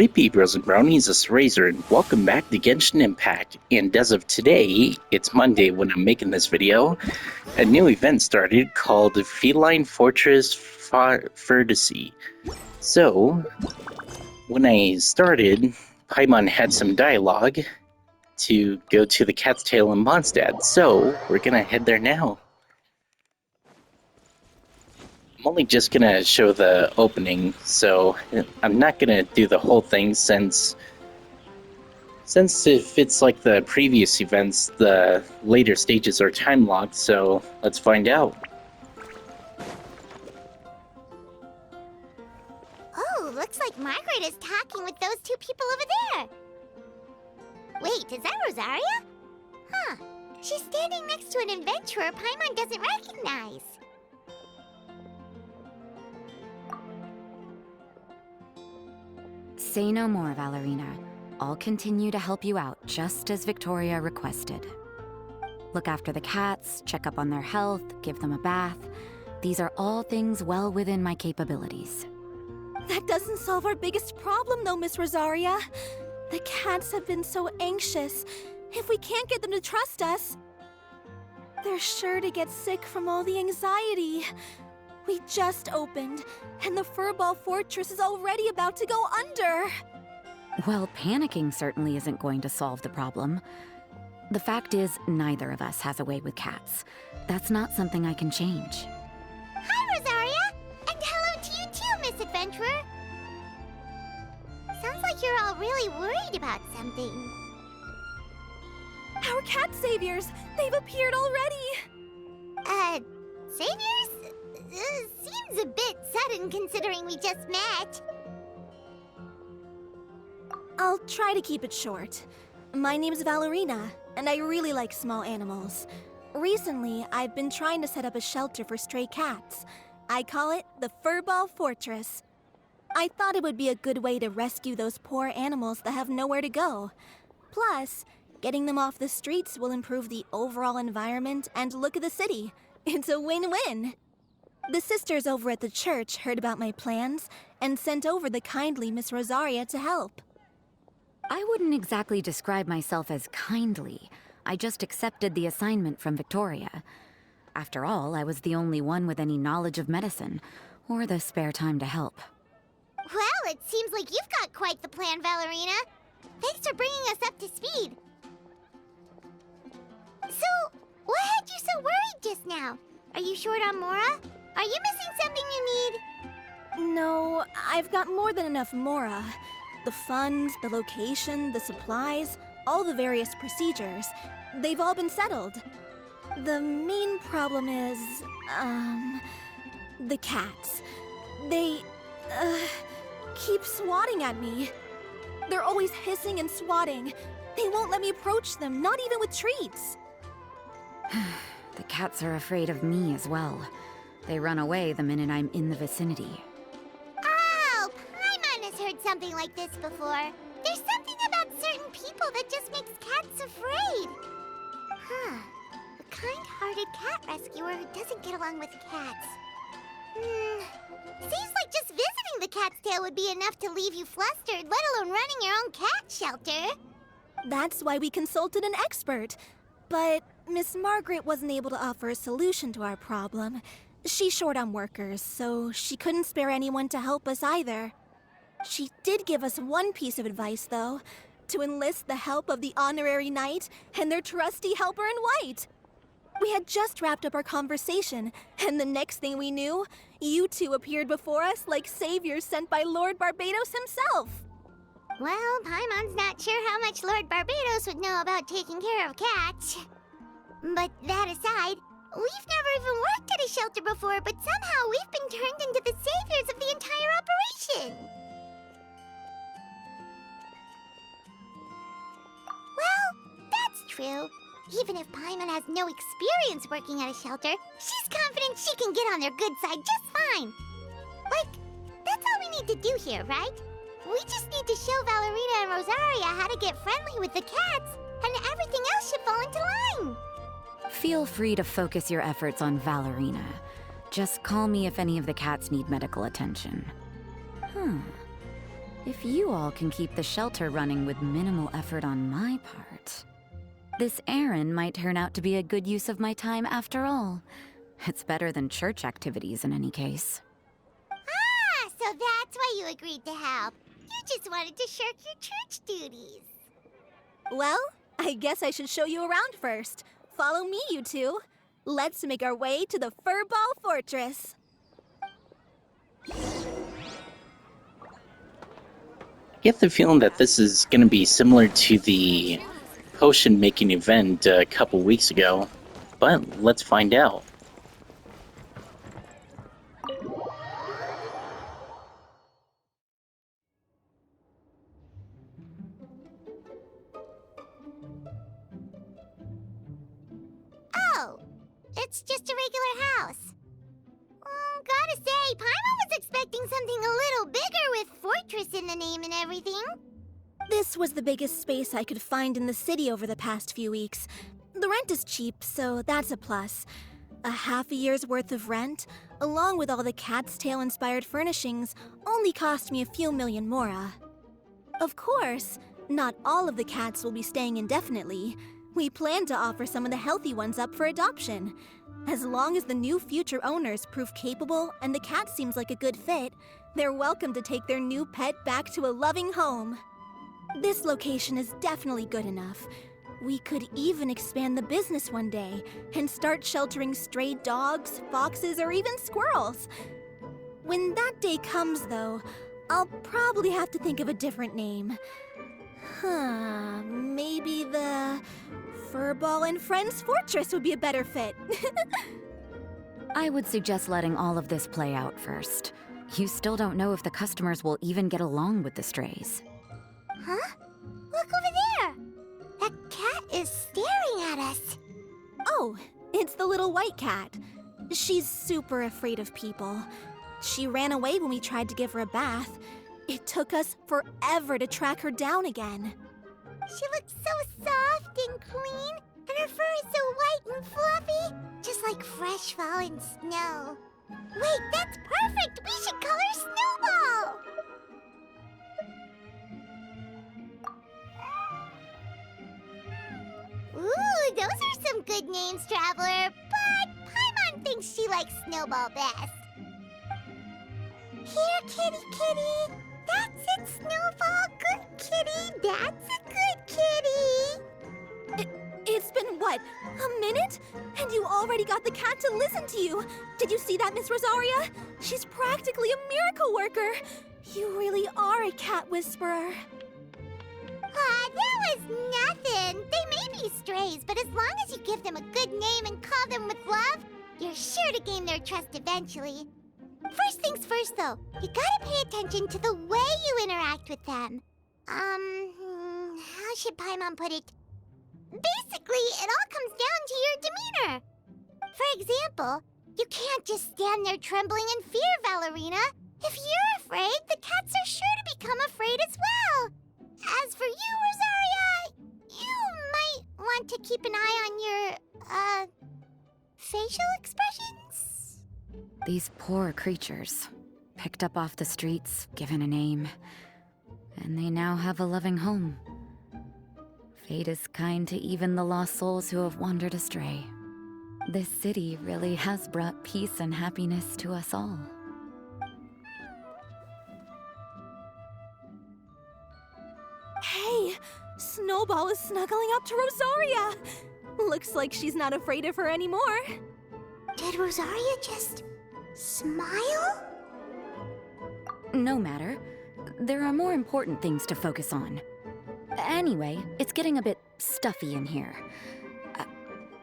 Howdy peepers and brownies, it's Razor, and welcome back to Genshin Impact. And as of today, it's Monday when I'm making this video, a new event started called Feline Fortress Furrdyssey. So, when I started, Paimon had some dialogue to go to the Cat's Tail in Mondstadt, so we're gonna head there now. I'm only just gonna show the opening, so I'm not gonna do the whole thing since if it's like the previous events, the later stages are time locked, so let's find out. Oh, looks like Margaret is talking with those two people over there. Wait, is that Rosaria? Huh, she's standing next to an adventurer Paimon doesn't recognize. Say no more, Valerina. I'll continue to help you out, just as Victoria requested. Look after the cats, check up on their health, give them a bath. These are all things well within my capabilities. That doesn't solve our biggest problem, though, Miss Rosaria. The cats have been so anxious. If we can't get them to trust us, they're sure to get sick from all the anxiety. We just opened, and the Furball Fortress is already about to go under. Well, panicking certainly isn't going to solve the problem. The fact is, neither of us has a way with cats. That's not something I can change. Hi, Rosaria! And hello to you too, Miss Adventurer! Sounds like you're all really worried about something. Our cat saviors! They've appeared already! Saviors? Seems a bit sudden considering we just met. I'll try to keep it short. My name's Valerina, and I really like small animals. Recently, I've been trying to set up a shelter for stray cats. I call it the Furball Fortress. I thought it would be a good way to rescue those poor animals that have nowhere to go. Plus, getting them off the streets will improve the overall environment and look of the city. It's a win-win. The sisters over at the church heard about my plans and sent over the kindly Miss Rosaria to help. I wouldn't exactly describe myself as kindly. I just accepted the assignment from Victoria. After all, I was the only one with any knowledge of medicine, or the spare time to help. Well, it seems like you've got quite the plan, Valerina. Thanks for bringing us up to speed. So, what had you so worried just now? Are you short on Mora? Are you missing something you need? No, I've got more than enough Mora. The funds, the location, the supplies, all the various procedures. They've all been settled. The main problem is, the cats. They, keep swatting at me. They're always hissing and swatting. They won't let me approach them, not even with treats. The cats are afraid of me as well. They run away the minute I'm in the vicinity. Oh, Paimon has heard something like this before. There's something about certain people that just makes cats afraid. Huh. A kind-hearted cat rescuer who doesn't get along with cats. Seems like just visiting the Cat's Tail would be enough to leave you flustered, let alone running your own cat shelter. That's why we consulted an expert. But Miss Margaret wasn't able to offer a solution to our problem. She's short on workers, so she couldn't spare anyone to help us either. She did give us one piece of advice, though, to enlist the help of the Honorary Knight and their trusty helper in white. We had just wrapped up our conversation, and the next thing we knew, you two appeared before us like saviors sent by Lord Barbados himself. Well, Paimon's not sure how much Lord Barbados would know about taking care of cats. But that aside, we've never even worked at a shelter before, but somehow we've been turned into the saviors of the entire operation. Well, that's true. Even if Paimon has no experience working at a shelter, she's confident she can get on their good side just fine. Like, that's all we need to do here, right? We just need to show Valerina and Rosaria how to get friendly with the cats, and everything else should fall into line. Feel free to focus your efforts on Valerina. Just call me if any of the cats need medical attention. If you all can keep the shelter running with minimal effort on my part, this errand might turn out to be a good use of my time after all. It's better than church activities in any case. Ah, so that's why you agreed to help. You just wanted to shirk your church duties. Well, I guess I should show you around first. Follow me, you two. Let's make our way to the Furball Fortress. Get the feeling that this is going to be similar to the potion making event a couple weeks ago, but let's find out. Oh, it's just a regular house. Gotta say, Paimon was expecting something a little bigger with Fortress in the name and everything. This was the biggest space I could find in the city over the past few weeks. The rent is cheap, so that's a plus. A half a year's worth of rent, along with all the Cat's Tail-inspired furnishings, only cost me a few million mora. Of course, not all of the cats will be staying indefinitely. We plan to offer some of the healthy ones up for adoption. As long as the new future owners prove capable and the cat seems like a good fit, they're welcome to take their new pet back to a loving home. This location is definitely good enough. We could even expand the business one day and start sheltering stray dogs, foxes, or even squirrels. When that day comes, though, I'll probably have to think of a different name. Maybe the Furball and Friends Fortress would be a better fit. I would suggest letting all of this play out first. You still don't know if the customers will even get along with the strays. Huh? Look over there! That cat is staring at us. Oh, it's the little white cat. She's super afraid of people. She ran away when we tried to give her a bath. It took us forever to track her down again. She looks so soft and clean, and her fur is so white and fluffy, just like fresh fallen snow. Wait, that's perfect! We should call her Snowball! Ooh, those are some good names, Traveler, but Paimon thinks she likes Snowball best. Here, kitty kitty! That's it, Snowball! Good kitty! That's a good kitty! It's been, what, a minute? And you already got the cat to listen to you! Did you see that, Miss Rosaria? She's practically a miracle worker! You really are a cat whisperer. Aw, that was nothing! They may be strays, but as long as you give them a good name and call them with love, you're sure to gain their trust eventually. First things first, though, you gotta pay attention to the way you interact with them. How should Paimon put it? Basically, it all comes down to your demeanor. For example, you can't just stand there trembling in fear, Valerina. If you're afraid, the cats are sure to become afraid as well. As for you, Rosaria, you might want to keep an eye on your, facial expressions. These poor creatures, picked up off the streets, given a name, and they now have a loving home. Fate is kind to even the lost souls who have wandered astray. This city really has brought peace and happiness to us all. Hey, Snowball is snuggling up to Rosaria. Looks like she's not afraid of her anymore. Did Rosaria just smile? No matter. There are more important things to focus on. Anyway, it's getting a bit stuffy in here.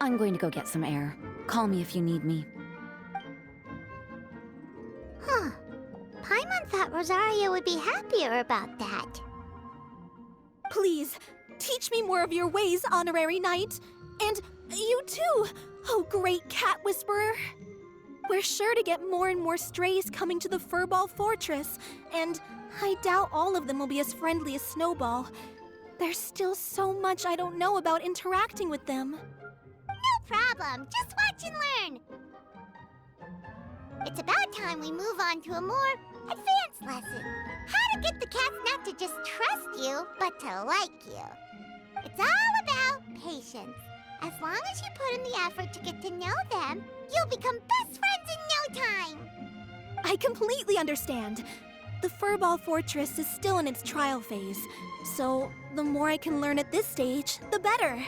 I'm going to go get some air. Call me if you need me. Huh. Paimon thought Rosaria would be happier about that. Please, teach me more of your ways, Honorary Knight. And you too, oh great cat whisperer. We're sure to get more and more strays coming to the Furball Fortress, and I doubt all of them will be as friendly as Snowball. There's still so much I don't know about interacting with them. No problem. Just watch and learn. It's about time we move on to a more advanced lesson. How to get the cats not to just trust you, but to like you. It's all about patience. As long as you put in the effort to get to know them, you'll become best friends in no time. I completely understand. The Furball Fortress is still in its trial phase, so the more I can learn at this stage, the better.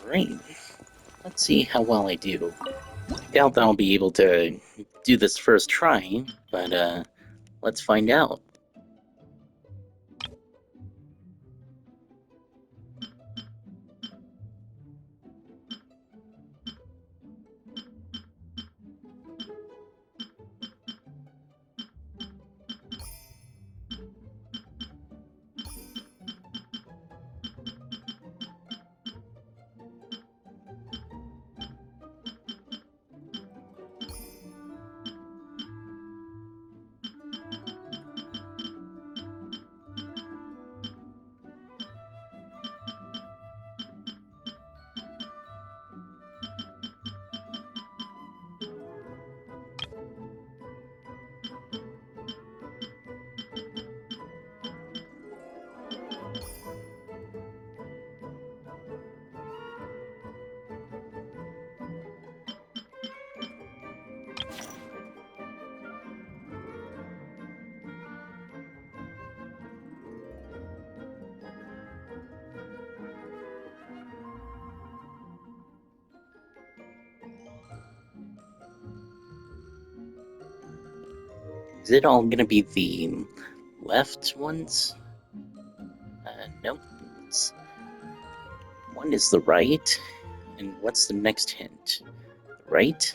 Alright, let's see how well I do. I doubt that I'll be able to do this first try, but let's find out. Is it all gonna be the left ones? Nope. One is the right, and what's the next hint? Right?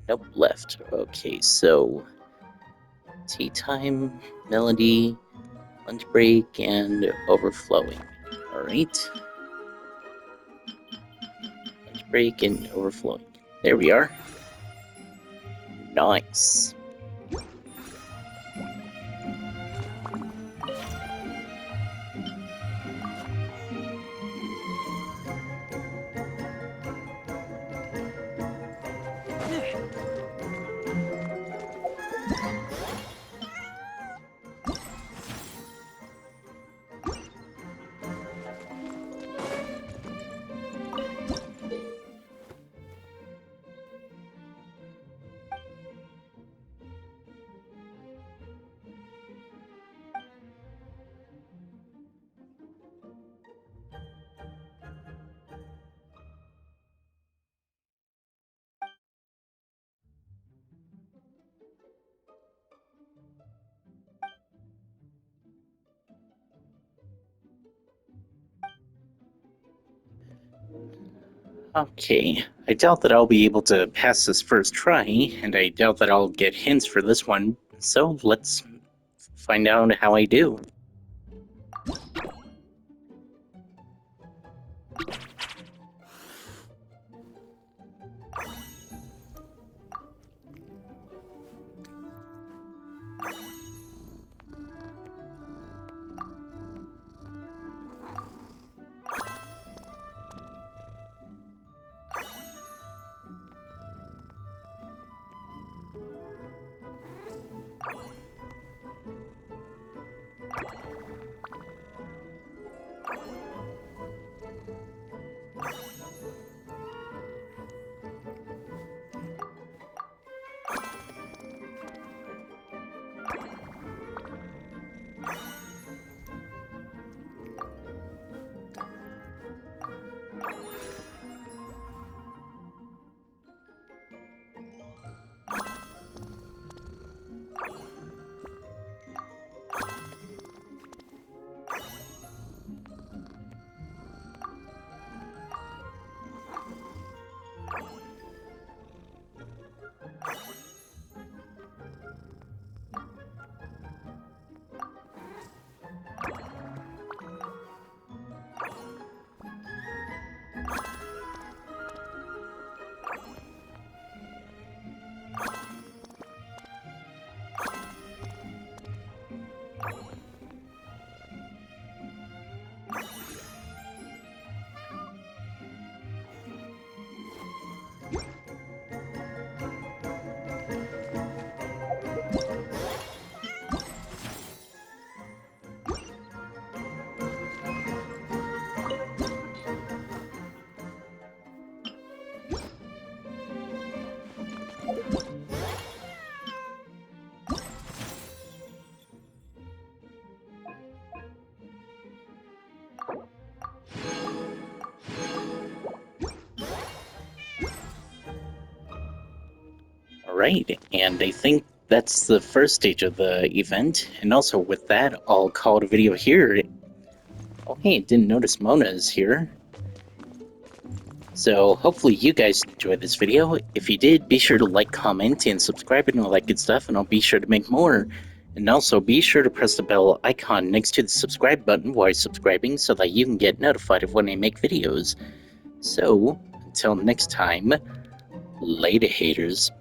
Nope, left. Okay, so tea time, melody, lunch break, and overflowing. Alright. Lunch break and overflowing. There we are. Nice. Okay, I doubt that I'll be able to pass this first try, and I doubt that I'll get hints for this one, so let's find out how I do. Alright, and I think that's the first stage of the event, and also with that, I'll call it a video here. Oh hey, didn't notice Mona is here. So hopefully you guys enjoyed this video. If you did, be sure to like, comment, and subscribe and all that good stuff, and I'll be sure to make more. And also be sure to press the bell icon next to the subscribe button while subscribing so that you can get notified of when I make videos. So, until next time, later haters.